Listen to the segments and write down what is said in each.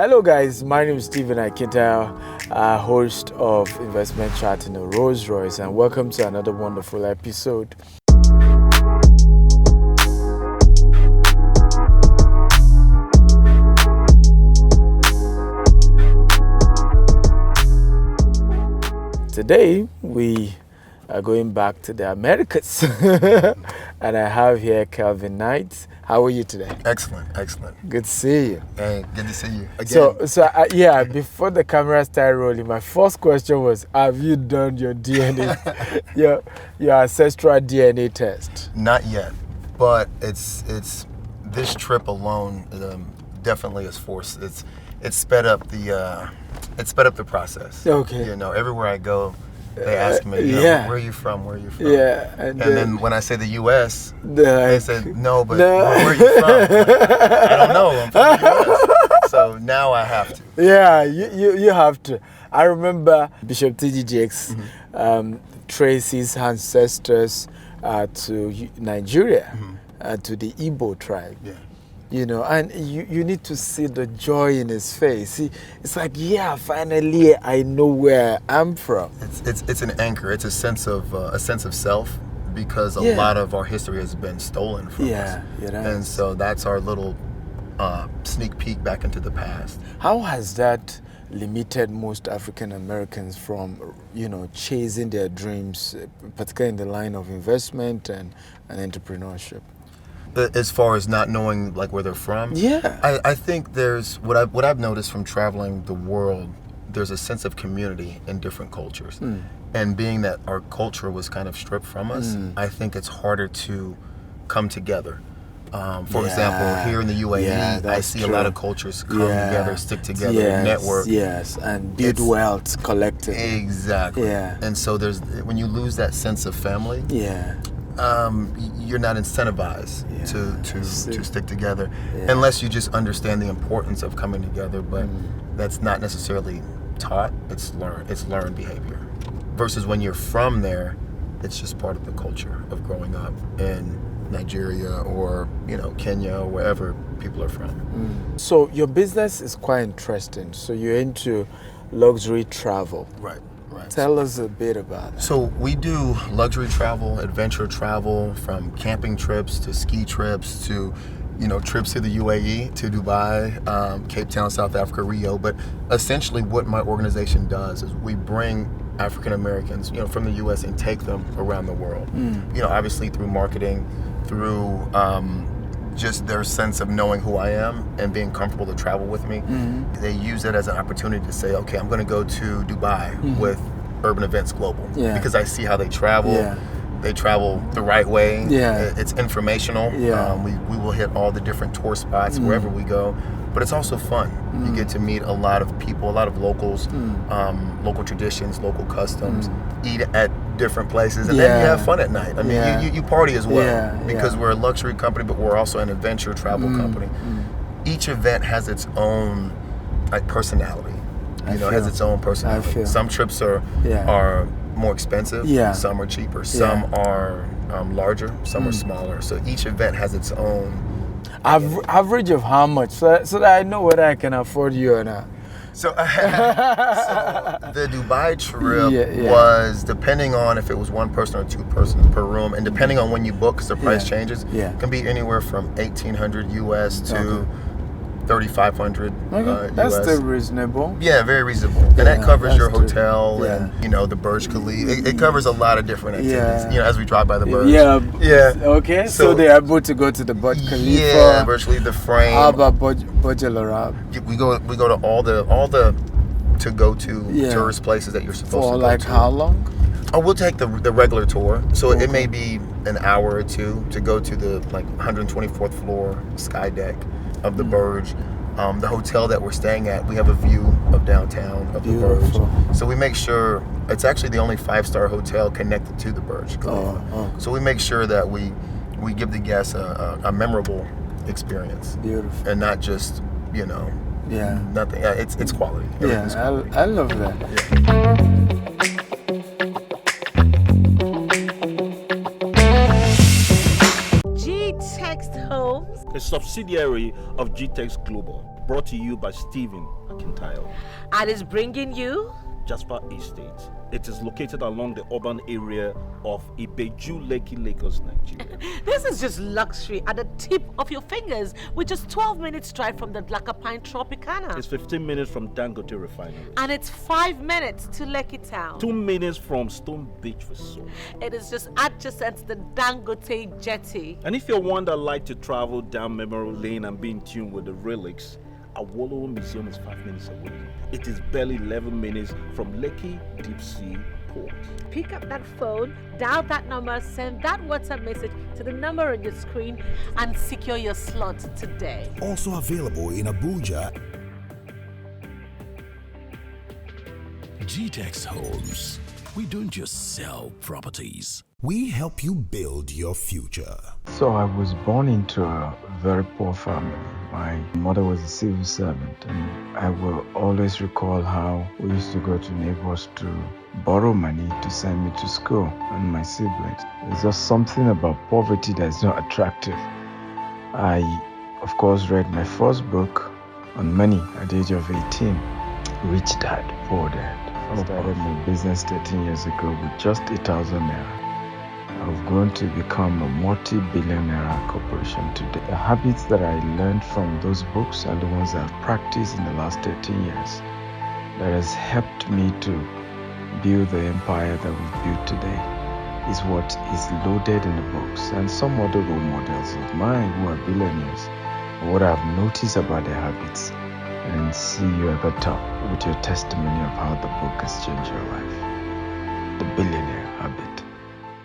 Hello guys, my name is Stephen Akintayo, host of Investment Chat in the Royce, and welcome to another wonderful episode. Today we are going back to the Americas and I have here Kelvin Knight. How are you today? Excellent. Good to see you. Hey, good to see you again. So before the camera started rolling, my first question was, have you done your DNA, your ancestral DNA test? Not yet, but it's this trip alone definitely is forced. It's sped up the process. Okay. You know, everywhere I go, they ask me, where are you from? Yeah. And then when I say the U.S., they say, no, but where are you from? Like, I don't know. I'm from the U.S. So now I have to. Yeah, you have to. I remember Bishop T.D. Jakes traced his ancestors to Nigeria, to the Igbo tribe. Yeah. You know, and you need to see the joy in his face. It's like, finally I know where I'm from. It's an anchor. It's a sense of self, because a lot of our history has been stolen from us. And so that's our little sneak peek back into the past. How has that limited most African Americans from, chasing their dreams, particularly in the line of investment and entrepreneurship? As far as not knowing like where they're from, I think there's what I've noticed from traveling the world. There's a sense of community in different cultures, and being that our culture was kind of stripped from us, I think it's harder to come together. For example, here in the UAE, I see a lot of cultures come together, stick together, network, and build wealth collectively. Exactly. And so when you lose that sense of family, you're not incentivized to stick together unless you just understand the importance of coming together. But that's not necessarily taught. It's learned behavior. Versus when you're from there, it's just part of the culture of growing up in Nigeria or Kenya or wherever people are from. So your business is quite interesting. So you're into luxury travel. Right. Tell us a bit about it. So we do luxury travel, adventure travel, from camping trips to ski trips to, trips to the UAE, to Dubai, Cape Town, South Africa, Rio. But essentially what my organization does is we bring African Americans, from the U.S. and take them around the world. Obviously through marketing, through just their sense of knowing who I am and being comfortable to travel with me. They use it as an opportunity to say, okay, I'm going to go to Dubai with Urban Events Global because I see how they travel. They travel the right way. It's informational. We will hit all the different tour spots wherever we go, but it's also fun. You get to meet a lot of people, a lot of locals, local traditions, local customs, eat at different places, and then you have fun at night. I mean, you party as well because we're a luxury company, but we're also an adventure travel company. Each event has its own personality. Has its own personality. Some trips are more expensive. Some are cheaper. Some are larger. Some are smaller. So each event has its own average of how much, so that I know whether I can afford you or not. So the Dubai trip was, depending on if it was one person or two persons per room, and depending on when you book, because the price changes, can be anywhere from $1,800 US to $3,500 That's US. still reasonable. Yeah, very reasonable. And that covers your hotel and, the Burj Khalifa. It covers a lot of different activities, as we drive by the Burj. Okay, so they're able to go to the Burj Khalifa. Yeah, Burj Khalifa, the frame. How about Burj Al Arab? We go to all the to-go-to tourist places that you're supposed to go to. For like how long? Oh, we'll take the regular tour. So it may be an hour or two to go to the 124th floor sky deck of the Burj. The hotel that we're staying at, we have a view of downtown of the Burj. So we make sure, it's actually the only 5-star hotel connected to the Burj. So we make sure that we give the guests a memorable experience. Beautiful. And not just, nothing. It's quality. I love that. A subsidiary of GTEX Global. brought to you by Stephen Akintayo. And is bringing you Jasper Estate. It is located along the urban area of Ibeju, Lekki, Lagos, Nigeria. This is just luxury at the tip of your fingers with just 12 minutes drive from the Pine Tropicana. It's 15 minutes from Dangote Refinery. And it's 5 minutes to Lekki Town. 2 minutes from Stone Beach Resort. It is just adjacent to the Dangote Jetty. And if you're one that like to travel down memory lane and be in tune with the relics, Awolowo Museum is 5 minutes away. It is barely 11 minutes from Lekki Deep Sea Port. Pick up that phone, dial that number, send that WhatsApp message to the number on your screen and secure your slot today. Also available in Abuja. GTEX Homes. We don't just sell properties. We help you build your future. So I was born into a very poor family. My mother was a civil servant, and I will always recall how we used to go to neighbors to borrow money to send me to school and my siblings. There's just something about poverty that's not attractive. I, of course, read my first book on money at the age of 18, Rich Dad, Poor Dad. I started my business 13 years ago with just 8,000 naira. I've grown to become a multi-billion-naira corporation today. The habits that I learned from those books are the ones I've practiced in the last 13 years. That has helped me to build the empire that we've built today. Is what is loaded in the books, and some other role models of mine who are billionaires. What I've noticed about their habits, and see you at the top with your testimony of how the book has changed your life. The Billionaire Habit,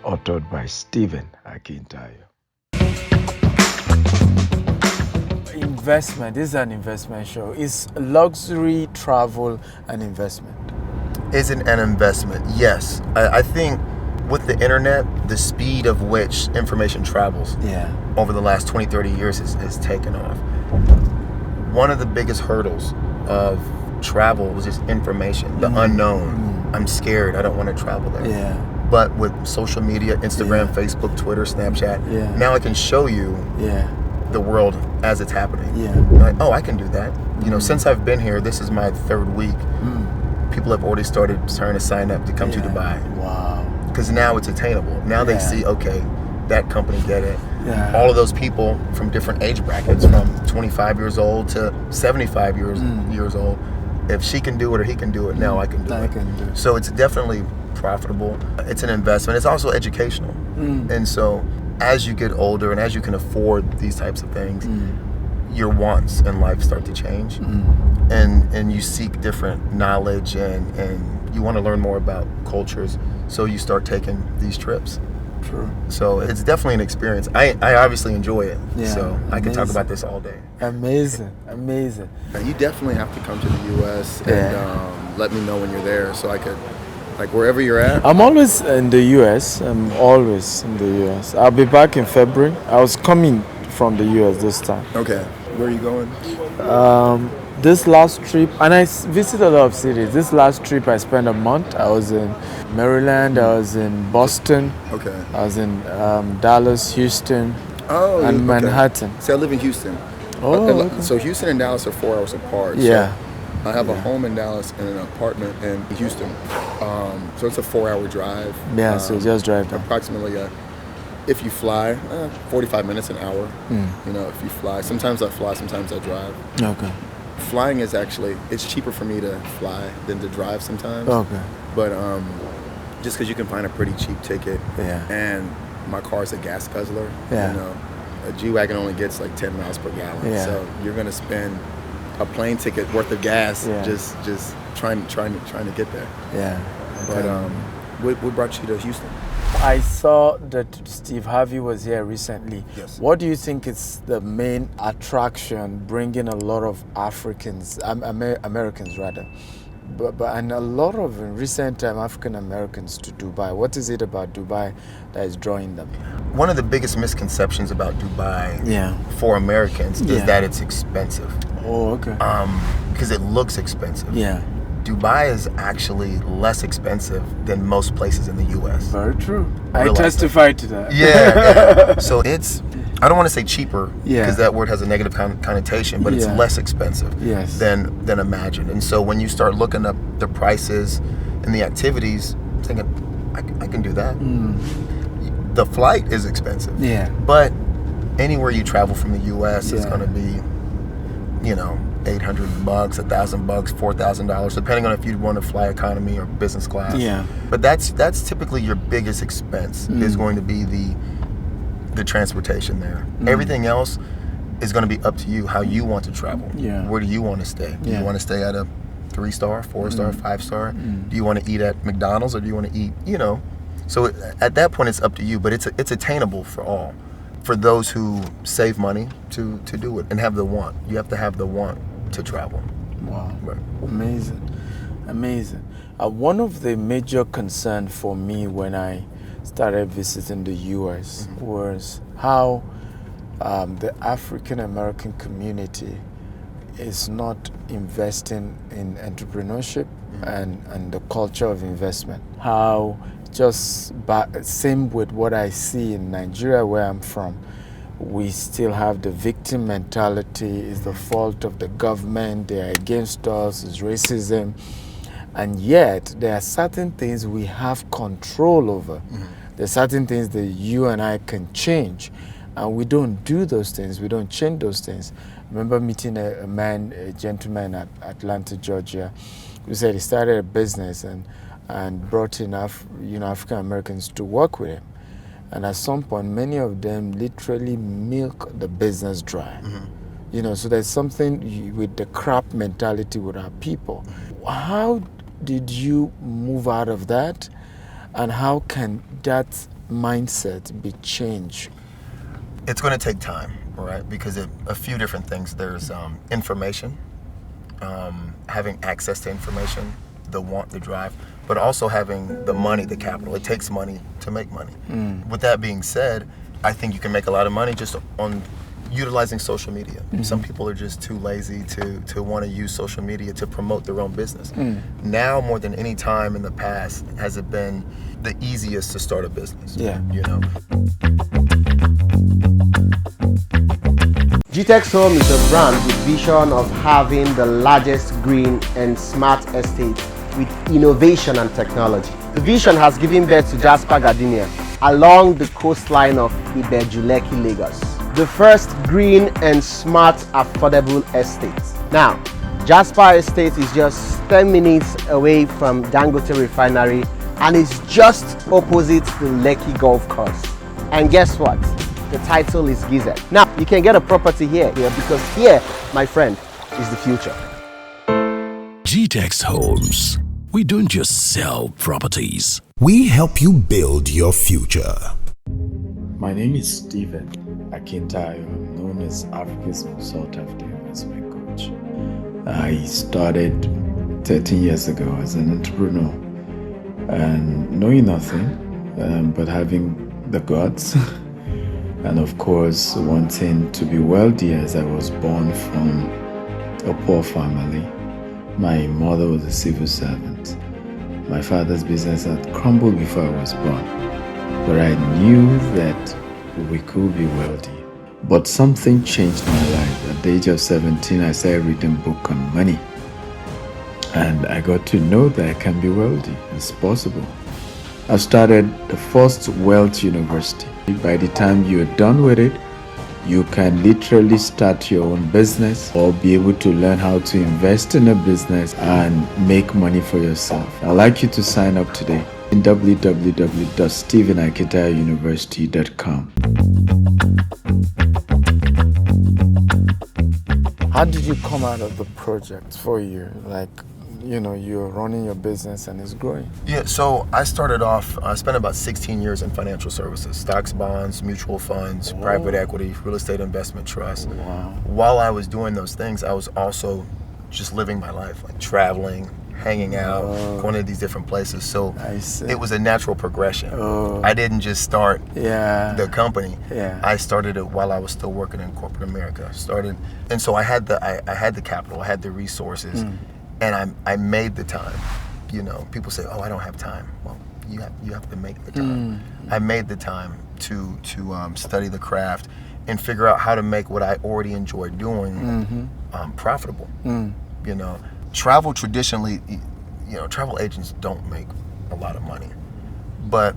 authored by Stephen Akintayo. Investment, this is an investment show. Is luxury travel an investment? Is it an investment? Yes. I think with the internet, the speed of which information travels over the last 20, 30 years has taken off. One of the biggest hurdles of travel was just information, the unknown. I'm scared, I don't want to travel there. But with social media, Instagram, Facebook, Twitter, Snapchat, now I can show you the world as it's happening. Like, oh, I can do that. You know, since I've been here, this is my third week. People have already started trying to sign up to come to Dubai. Wow. Because now it's attainable. Now they see, okay, that company did it. All of those people from different age brackets, from 25 years old to 75 years old. If she can do it or he can do it, now I can do it. So it's definitely profitable. It's an investment. It's also educational. And so as you get older and as you can afford these types of things, your wants in life start to change. And you seek different knowledge and you want to learn more about cultures. So you start taking these trips. True. So it's definitely an experience. I obviously enjoy it. So I can talk amazing. about this all day. Amazing. You definitely have to come to the U.S. and let me know when you're there so I could, like, wherever you're at. I'm always in the U.S. I'll be back in February. I was coming from the U.S. this time. Okay. Where are you going? This last trip, and I visited a lot of cities. This last trip I spent a month. I was in Maryland, I was in Boston, I was in Dallas, Houston, and Manhattan. See, I live in Houston. So Houston and Dallas are 4 hours apart. So I have a home in Dallas and an apartment in Houston. So it's a 4-hour drive. So just drive down. Approximately, if you fly, 45 minutes, an hour. You know, if you fly. Sometimes I fly, sometimes I drive. Okay. Flying is actually, it's cheaper for me to fly than to drive sometimes. Okay. But just because you can find a pretty cheap ticket. And my car's a gas guzzler. You know, a G-Wagon only gets like 10 miles per gallon. So you're going to spend a plane ticket worth of gas just trying to get there. But what brought you to Houston? I saw that Steve Harvey was here recently. Yes. What do you think is the main attraction bringing a lot of Africans, Americans rather, and a lot of in recent time African Americans to Dubai? What is it about Dubai that is drawing them? One of the biggest misconceptions about Dubai for Americans is that it's expensive. Oh, okay. Because it looks expensive. Dubai is actually less expensive than most places in the U.S. Very true. I testify to that. Yeah. So it's I don't want to say cheaper, Yeah. because that word has a negative connotation, but it's Yeah. less expensive Yes. than imagined. And so when you start looking up the prices and the activities, I'm thinking, I can do that. The flight is expensive. Yeah. But anywhere you travel from the U.S., it's Yeah. going to be, $800, $1,000, $4,000, depending on if you want to fly economy or business class. Yeah. But that's typically your biggest expense is going to be the transportation there. Everything else is going to be up to you how you want to travel. Yeah. Where do you want to stay? Do Yeah. you want to stay at a 3-star, 4-star, 5-star? Do you want to eat at McDonald's, or do you want to eat, So at that point, it's up to you, but it's attainable for all. For those who save money to do it and have the want. You have to have the want to travel. Wow. Right. Amazing. One of the major concerns for me when I started visiting the U.S. was how the African American community is not investing in entrepreneurship and the culture of investment. How same with what I see in Nigeria, where I'm from, we still have the victim mentality. It's the fault of the government, they're against us, it's racism. And yet, there are certain things we have control over. There are certain things that you and I can change. And we don't do those things, we don't change those things. I remember meeting a gentleman at Atlanta, Georgia, who said he started a business and brought in African Americans to work with him. And at some point, many of them literally milk the business dry. So there's something with the crap mentality with our people. How did you move out of that? And how can that mindset be changed? It's going to take time, right? Because a few different things. There's information, having access to information, the want, the drive, but also having the money, the capital. It takes money to make money. With that being said, I think you can make a lot of money just on utilizing social media. Some people are just too lazy to want to use social media to promote their own business. Now, more than any time in the past, has it been the easiest to start a business. Yeah. GTEX Home is a brand with vision of having the largest green and smart estate with innovation and technology. The vision has given birth to Jasper Gardenia along the coastline of Ibejuleki, Lagos. The first green and smart affordable estate. Now, Jasper Estate is just 10 minutes away from Dangote Refinery and is just opposite the Lekki Golf Course. And guess what? The title is Gizet. Now, you can get a property here because here, my friend, is the future. GTEX Homes. We don't just sell properties. We help you build your future. My name is Stephen Akintayo. I'm known as Africa's most sought after investment coach. I started 13 years ago as an entrepreneur and knowing nothing, but having the guts and of course wanting to be wealthy, as I was born from a poor family. My mother was a civil servant. My father's business had crumbled before I was born, but I knew that we could be wealthy. But something changed my life. At the age of 17, I started reading books on money. And I got to know that I can be wealthy. It's possible. I started the first Wealth University. By the time you're done with it, you can literally start your own business or be able to learn how to invest in a business and make money for yourself. I'd like you to sign up today in www.stephenakintayouniversity.com. How did you come out of the project for you? You're running your business and it's growing. Yeah, so I started off, I spent about 16 years in financial services, stocks, bonds, mutual funds, private equity, real estate investment trust. Wow. While I was doing those things, I was also just living my life, like traveling, hanging out, going to these different places. So I see. it was a natural progression. I didn't just start the company. Yeah. I started it while I was still working in corporate America. And so I had the capital, I had the resources. And I made the time. People say, "Oh, I don't have time." Well, you have to make the time. I made the time to study the craft and figure out how to make what I already enjoy doing profitable. You know, travel traditionally, you know, travel agents don't make a lot of money. But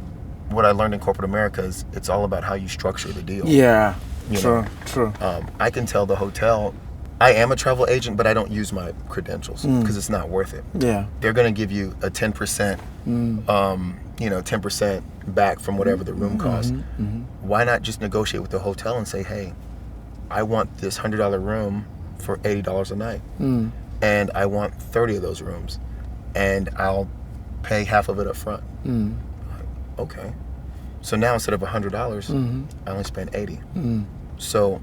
what I learned in corporate America is it's all about how you structure the deal. Yeah, You true, know, true. I can tell the hotel, I am a travel agent, but I don't use my credentials because it's not worth it. Yeah. They're going to give you a 10%, you know, 10% back from whatever the room costs. Why not just negotiate with the hotel and say, hey, I want this $100 room for $80 a night, and I want 30 of those rooms, and I'll pay half of it up front. Okay. So now instead of $100, I only spend $80. So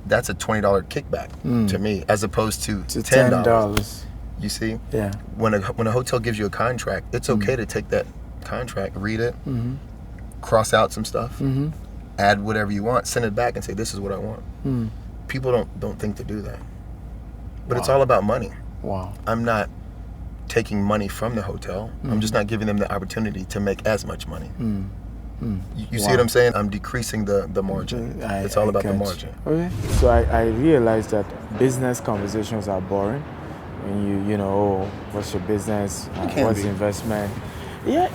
that's a $20 kickback to me, as opposed to $10. You see? Yeah. When a hotel gives you a contract, it's okay to take that contract, read it, cross out some stuff, add whatever you want, send it back, and say, this is what I want. People don't think to do that. But it's all about money. Wow. I'm not taking money from the hotel. I'm just not giving them the opportunity to make as much money. You see what I'm saying? I'm decreasing the margin. It's all about the margin. Okay. So I realized that business conversations are boring. When you know, oh, what's your business? What's the investment? Yeah,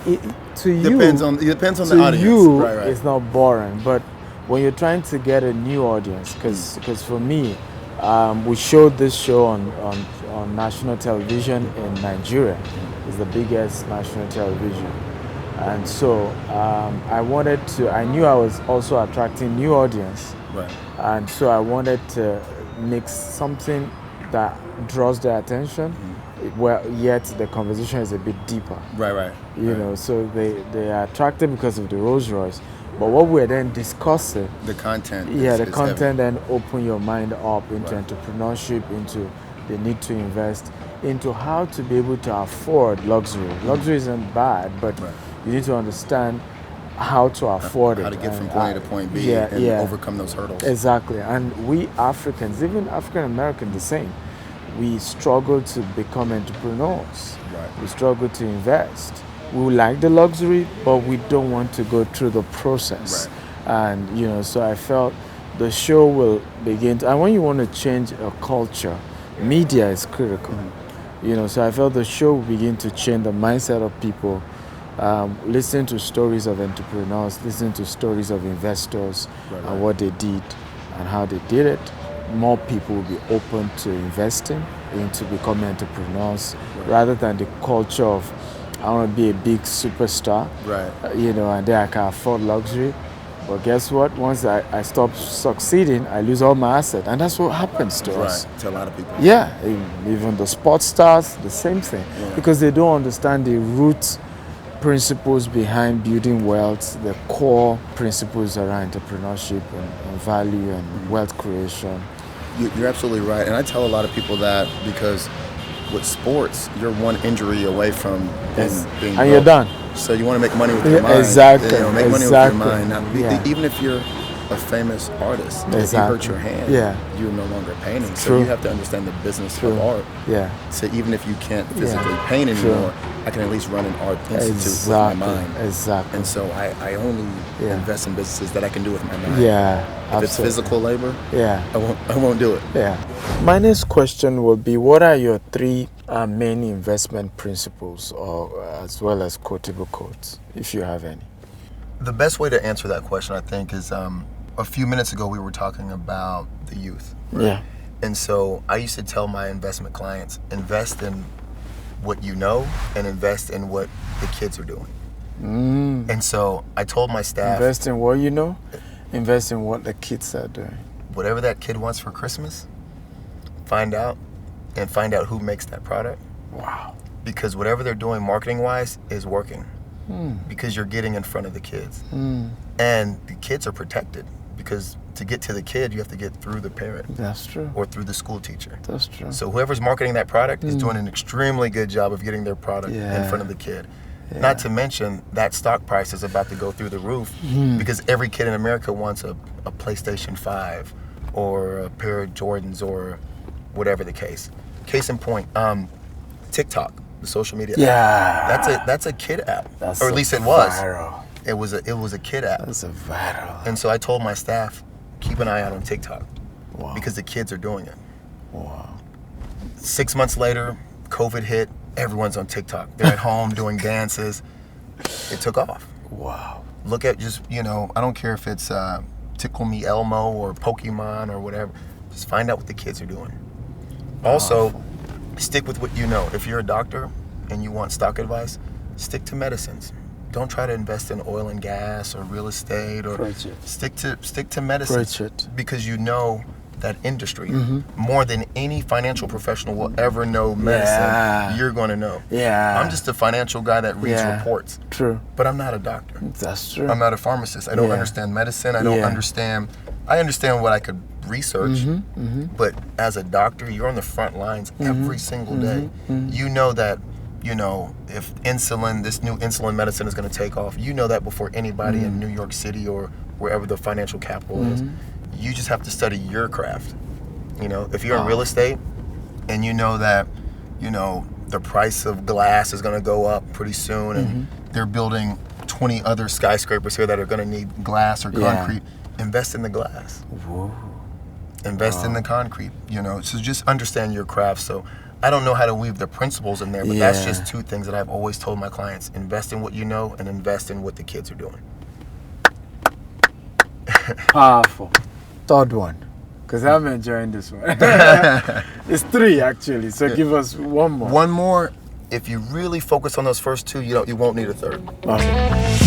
to you. Depends on the audience. You, Right. it's not boring. But when you're trying to get a new audience, because for me, we showed this show on national television in Nigeria. It's the biggest national television. And so I knew I was also attracting new audience. Right. And so I wanted to make something that draws their attention, where yet the conversation is a bit deeper. Right. You know, so they are attracted because of the Rolls Royce. But what we're then discussing, The content. the is content then open your mind up into entrepreneurship, into the need to invest, into how to be able to afford luxury. Luxury isn't bad, but you need to understand how to afford it. How to get from point A to point B and overcome those hurdles. Exactly. And we Africans, even African Americans, the same. We struggle to become entrepreneurs. Right. We struggle to invest. We like the luxury, but we don't want to go through the process. Right. And, you know, so I felt the show will begin to, and when you want to change a culture, media is critical. You know, so I felt the show will begin to change the mindset of people. Listen to stories of entrepreneurs, listen to stories of investors and what they did and how they did it. More people will be open to investing, into becoming entrepreneurs, rather than the culture of, I want to be a big superstar, you know, and then I can afford luxury. But guess what? Once I stop succeeding, I lose all my assets. And that's what happens to us. Right, to a lot of people. Yeah, even the sports stars, the same thing. Because they don't understand the root principles behind building wealth, the core principles around entrepreneurship and value and wealth creation. You're absolutely right. And I tell a lot of people that because with sports, you're one injury away from being broke. You're done. So you want to make money with your mind. Exactly. You know, make money with your mind. Now, even if you're a famous artist, if you hurt your hand, you're no longer painting. So you have to understand the business of art. Yeah. So even if you can't physically paint anymore, I can at least run an art institute with my mind. Exactly. And so I only invest in businesses that I can do with my mind. Yeah. If it's physical labor, I won't do it. Yeah. My next question will be, what are your three main investment principles, or as well as quotable quotes, if you have any? The best way to answer that question, I think, is a few minutes ago we were talking about the youth. Right? Yeah. And so I used to tell my investment clients, invest in what you know and invest in what the kids are doing. And so I told my staff, invest in what you know, invest in what the kids are doing. Whatever that kid wants for Christmas, find out who makes that product. Wow. Because whatever they're doing marketing-wise is working. Because you're getting in front of the kids. And the kids are protected, because to get to the kid, you have to get through the parent. That's true. Or through the school teacher. That's true. So whoever's marketing that product is doing an extremely good job of getting their product in front of the kid. Not to mention that stock price is about to go through the roof because every kid in America wants a PlayStation 5 or a pair of Jordans or whatever the case. Case in point, TikTok, the social media app. That's a kid app. Or at least it was. Viral. It was a kid app. That's a viral. And so I told my staff, keep an eye out on TikTok. Wow. Because the kids are doing it. Wow. 6 months later, COVID hit, everyone's on TikTok. They're at home doing dances. It took off. Wow. Look at just, I don't care if it's Tickle Me Elmo or Pokemon or whatever. Just find out what the kids are doing. Also, stick with what you know. If you're a doctor and you want stock advice, stick to medicines. Don't try to invest in oil and gas or real estate, or stick to medicine, because you know that industry more than any financial professional will ever know medicine. Yeah. You're going to know. Yeah. I'm just a financial guy that reads reports. True. But I'm not a doctor. That's true. I'm not a pharmacist. I don't understand medicine. I don't understand. I understand what I could research, but as a doctor, you're on the front lines every single day. You know that, if this new insulin medicine is going to take off, you know that before anybody in New York City or wherever the financial capital is. You just have to study your craft. If you're in real estate and you know that, the price of glass is going to go up pretty soon, and they're building 20 other skyscrapers here that are going to need glass or concrete, invest in the glass. Whoa. Invest in the concrete, so just understand your craft. So I don't know how to weave the principles in there, but that's just two things that I've always told my clients: invest in what you know and invest in what the kids are doing. Powerful. Third one, because I'm enjoying this one. It's 3 actually, so give us one more. One more. If you really focus on those first 2, you won't need a third. Okay.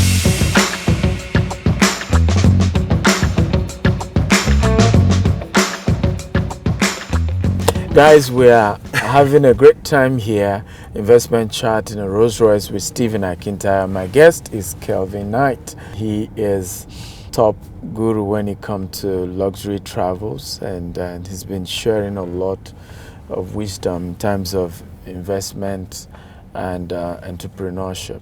Guys, we are having a great time here. Investment chat in a Rolls Royce with Stephen Akintayo. My guest is Kelvin Knight. He is top guru when it comes to luxury travels, and he's been sharing a lot of wisdom in terms of investment and entrepreneurship.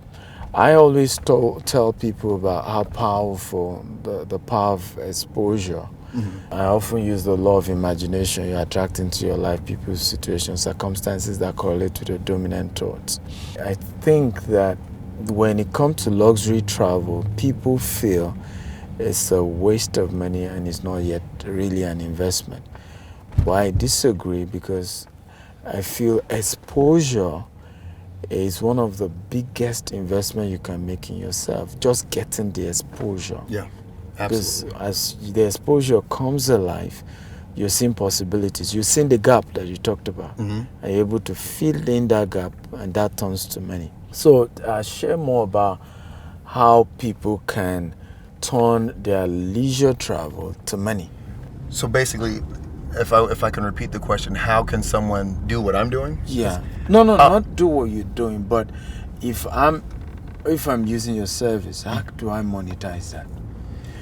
I always tell people about how powerful the power of exposure. I often use the law of imagination. You attract into your life people, situations, circumstances that correlate to the dominant thoughts. I think that when it comes to luxury travel, people feel it's a waste of money and it's not yet really an investment. But I disagree, because I feel exposure is one of the biggest investment you can make in yourself. Just getting the exposure. Yeah. Absolutely. Because as the exposure comes alive, you're seeing possibilities. You're seeing the gap that you talked about. And you're able to fill in that gap, and that turns to money. So share more about how people can turn their leisure travel to money. So basically, if I can repeat the question, how can someone do what I'm doing? Yeah. No, not do what you're doing, but if I'm using your service, how do I monetize that?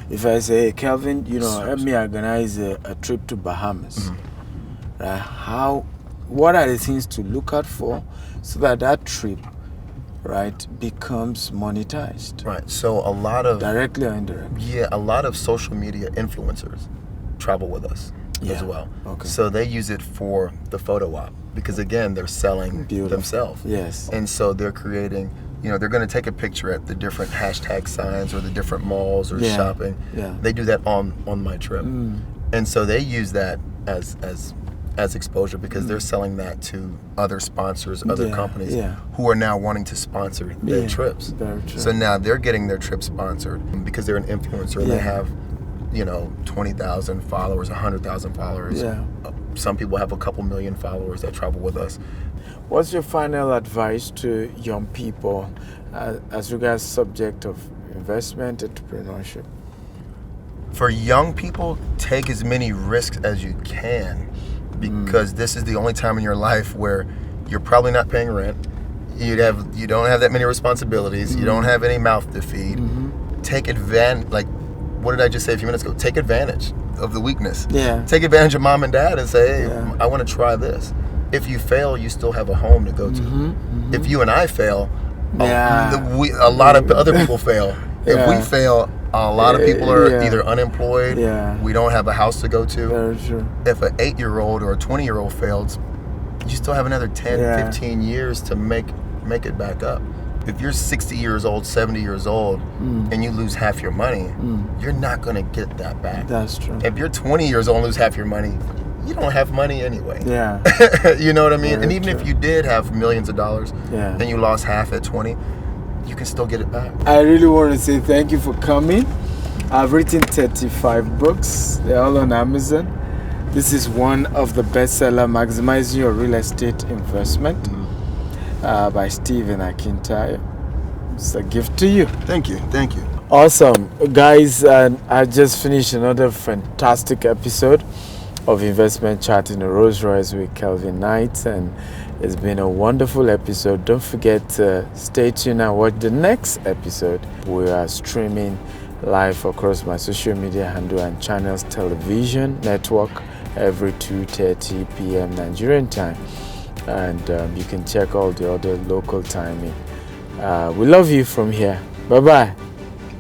If I say, hey, Kelvin, help me organize a trip to Bahamas, right? What are the things to look out for so that trip, right, becomes monetized? Right. So a lot of directly or indirectly. Yeah, a lot of social media influencers travel with us as well. Okay. So they use it for the photo op, because again, they're selling themselves. Yes. And so they're creating, they're going to take a picture at the different hashtag signs or the different malls or shopping. Yeah. They do that on my trip. And so they use that as exposure, because they're selling that to other sponsors, other companies who are now wanting to sponsor their trips. Very true. So now they're getting their trip sponsored because they're an influencer and they have 20,000 followers, 100,000 followers. Yeah. Some people have a couple million followers that travel with us. What's your final advice to young people as regards subject of investment, entrepreneurship? For young people, take as many risks as you can, because this is the only time in your life where you're probably not paying rent. You don't have that many responsibilities. You don't have any mouth to feed. Take advantage, like, what did I just say a few minutes ago? Take advantage of the weakness. Yeah. Take advantage of mom and dad and say, hey, I want to try this. If you fail, you still have a home to go to. If you and I fail, a lot of other people fail. If we fail, a lot of people are either unemployed, we don't have a house to go to. Very true. If an 8-year-old or a 20-year-old fails, you still have another 10, 15 years to make it back up. if you're 60 years old, 70 years old, and you lose half your money, you're not going to get that back. That's true. If you're 20 years old and lose half your money, you don't have money anyway. Yeah. You know what I mean? Very and even true. if you did have millions of dollars, Yeah. and you lost half at 20, you can still get it back. I really want to say thank you for coming. I've written 35 books. They're all on Amazon. This is one of the bestseller, Maximizing Your Real Estate Investment, by Stephen Akintayo. It's a gift to you. Thank you. Awesome. Guys, I just finished another fantastic episode of Investment Chat in a Rolls Royce with Kelvin Knight, and it's been a wonderful episode. Don't forget to stay tuned and watch the next episode. We are streaming live across my social media handle and channels television network every 2:30 p.m. Nigerian time, and you can check all the other local timing. We love you from here. Bye bye.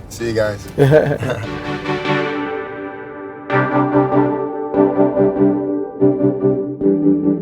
See you guys.